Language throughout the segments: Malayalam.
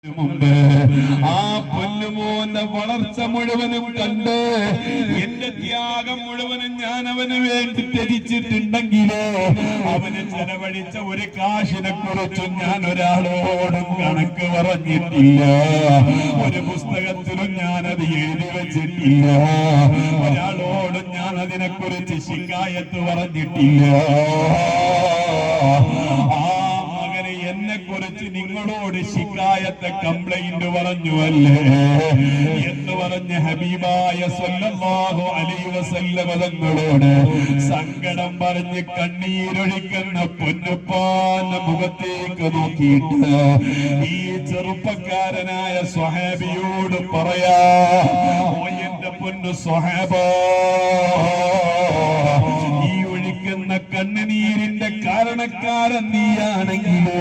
മുമ്പ് ആ പൊന്നുമോന്റെ വളർച്ച മുഴുവനും കണ്ട് എന്റെ ത്യാഗം മുഴുവനും ഞാൻ അവന് വേണ്ടി ത്യജിച്ചിട്ടുണ്ടെങ്കിലോ അവന് ചെലവഴിച്ച ഒരു കാശിനെ കുറിച്ചും ഞാൻ ഒരാളോടും കണക്ക് പറഞ്ഞിട്ടില്ല. ഒരു പുസ്തകത്തിലും ഞാനത് എഴുതി വെച്ചിട്ടില്ല. ഒരാളോടും ഞാൻ അതിനെക്കുറിച്ച് ശിക്കായത്ത് പറഞ്ഞിട്ടില്ല. എന്നെ കുറിച്ച് നിങ്ങളോട് ശിക്കായത്തെ കംപ്ലൈന്റ് പറഞ്ഞു അല്ലേ എന്ന് പറഞ്ഞ ഹബീബായ സല്ലല്ലാഹു അലൈഹി വസല്ലം തങ്ങളോട് സങ്കടം പറഞ്ഞ് കണ്ണീരൊഴിക്കുന്ന പൊന്നുപ്പാന്റെ മുഖത്തേക്ക് നോക്കിയിട്ട് ഈ ചെറുപ്പക്കാരനായ സ്വഹാബിയോട് പറയാ, ഓ എന്റെ പൊന്നു സ്വഹാബാ, ഈ ഒഴിക്കുന്ന കണ്ണുനീരിന്റെ കാരണക്കാരൻ നീയാണെങ്കിലോ,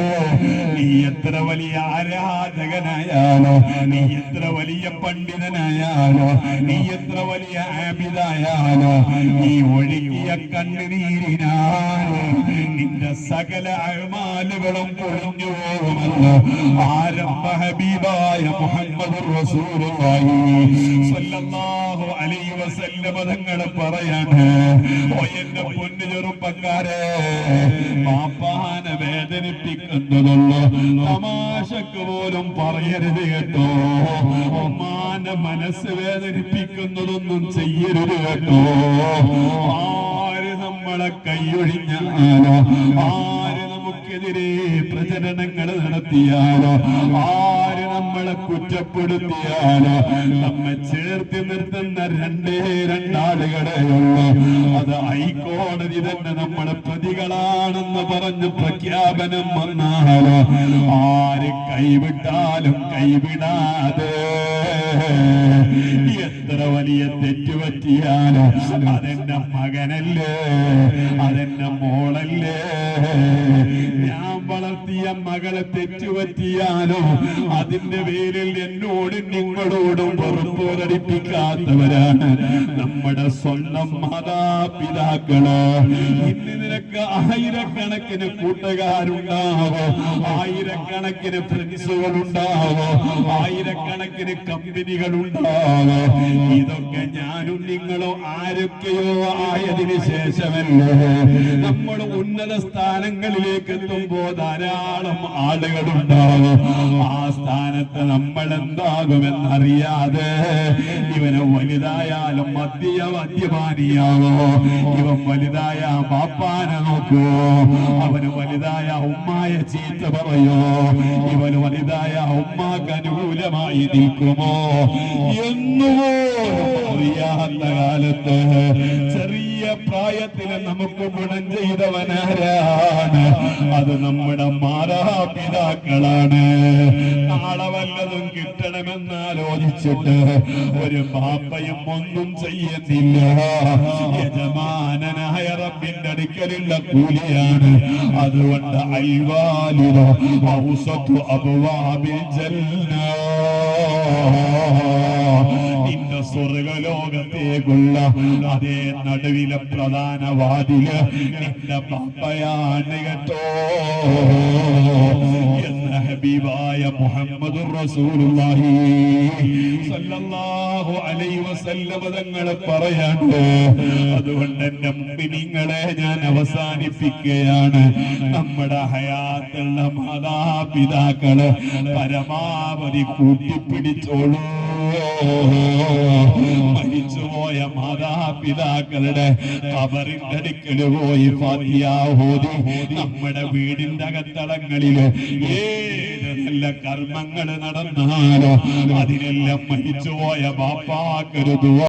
നീ എത്ര വലിയ ആരാധകനായാലോ, നീ എത്ര വലിയ പണ്ഡിതനായാലോ, നീ എത്ര വലിയ ആബിദായാലോ, നീ ഒഴുകിയ കണ്ണുനീരിനാലോ നിന്റെ സകല അഅ്മാലുകളും പൊളിഞ്ഞു പോകുമെന്ന് ആരംഭ ഹബീബായ മുഹമ്മദുർ റസൂലുള്ളാഹി സ്വല്ലല്ലാഹു അലൈഹി വസല്ലം തങ്ങൾ പറയാണ്. ഓ എന്റെ പൊന്നു ചെറുപ്പക്കാരെ, പാപ്പാനെ വേദനിപ്പിക്കുന്നതുള്ളൂ തമാശക്ക് പോലും പറയരുത് കേട്ടോ. ഉമ്മാന്റെ മനസ്സ് വേദനിപ്പിക്കുന്നതൊന്നും ചെയ്യരുത് കേട്ടോ. ആര് നമ്മളെ കൈയൊഴിഞ്ഞാലോ, ആര് നമുക്കെതിരെ പ്രചരണങ്ങൾ നടത്തിയാലോ, ആര് നമ്മളെ കുറ്റപ്പെടുത്തിയാലോ, നമ്മെ ചേർത്ത് നിർത്തുന്ന രണ്ടാളുകളെ ഉള്ളൂ. അത് ഹൈക്കോടതി തന്നെ നമ്മളെ പ്രതികളാണെന്ന് പറഞ്ഞ് പ്രഖ്യാപനം വന്നാലോ, ആര് കൈവിട്ടാലും കൈവിടാതെ എത്ര വലിയ തെറ്റുപറ്റിയാലോ അതെന്റെ മകനല്ലേ, അതെന്റെ മോളല്ലേ, ഞാൻ വളർത്തിയ മകളെ തെറ്റുപറ്റിയാലോ അതിന്റെ പേരിൽ എന്നോടും നിങ്ങളോടും വെറുപ്പ് പ്രകടിപ്പിക്കാത്തവരാണ് നമ്മുടെ സ്വന്തം മാതാപിതാക്കള്. ഇന്ന് നിനക്ക് ആയിരക്കണക്കിന് കൂട്ടുകാരുണ്ടാവോ, ആയിരക്കണക്കിന് ഫ്രണ്ട്സുകൾ ഉണ്ടാവോ, ആയിരക്കണക്കിന് കമ്പനികൾ ഉണ്ടാവോ. ഇതൊക്കെ ഞാനും നിങ്ങളോ ആരൊക്കെയോ ആയതിനു ശേഷമല്ലേ നമ്മൾ ഉന്നത സ്ഥാനങ്ങളിലേക്ക് എത്തുമ്പോ ധാരാളം ആളുകളുണ്ടാവും. ആ സ്ഥാനത്ത് നമ്മൾ എന്താകുമെന്നറിയാതെ ഇവന് വലുതായാലും മദ്യപാനിയാവോ, ഇവൻ വലുതായ ബാപ്പാനെ നോക്കുവോ, അവന് വലുതായ ഉമ്മായ ചീത്ത പറയോ, ഇവന് വലുതായ ഉമ്മാക്ക് അനുകൂലമായി നിൽക്കുമോ എന്നുവോ അറിയാത്ത കാലത്ത് ചെറിയ പ്രായത്തിൽ നമുക്ക് ഗുണം ചെയ്തവനാരാണ്? അത് നമ്മുടെ മാതാപിതാക്കളാണ്. നാളെ വല്ലതും കിട്ടണമെന്നാലോചിച്ചിട്ട് ഒരു ബാപ്പയും ഒന്നും ചെയ്യുന്നില്ല. യജമാനനായ റബ്ബിന്റെ അടുക്കലുള്ള കൂലിയാണ്. അതുകൊണ്ട് അൽവാലിദു ഔസതു അബ്വാബിൽ ജന്ന, നിന്റെ സ്വർഗലോകത്തേക്കുള്ള അതേ നടുവിലെ പ്രധാന വാതില് നിന്റെ ബാപ്പയാണ് കേട്ടോ എന്ന ഹബീബായ മുഹമ്മദുർ റസൂലുള്ളാഹി സ്വല്ലല്ലാഹു അലൈഹി വസല്ലം തങ്ങൾ പറയാണ്. അതുകൊണ്ട് എന്റെ മുഅ്മിനീങ്ങളെ ഞാൻ അവസാനിപ്പിക്കുകയാണ്. നമ്മുടെ ഹയാത്തുള്ള മാതാപിതാക്കള് പരമാവധി കൂട്ടിപ്പിടിച്ചോളൂ. മരിച്ചുപോയ മാതാപിതാക്കളുടെ ഖബറിന്റെ അടുക്കൽ പോയി ഫാത്തിഹ ഓതി നമ്മുടെ വീടിന്റെ അകത്തളങ്ങളില് ഏത് നല്ല കർമ്മങ്ങൾ നടന്നാലോ അതിനെല്ലാം മരിച്ചുപോയ ബാപ്പാക്കൊരു ദുആ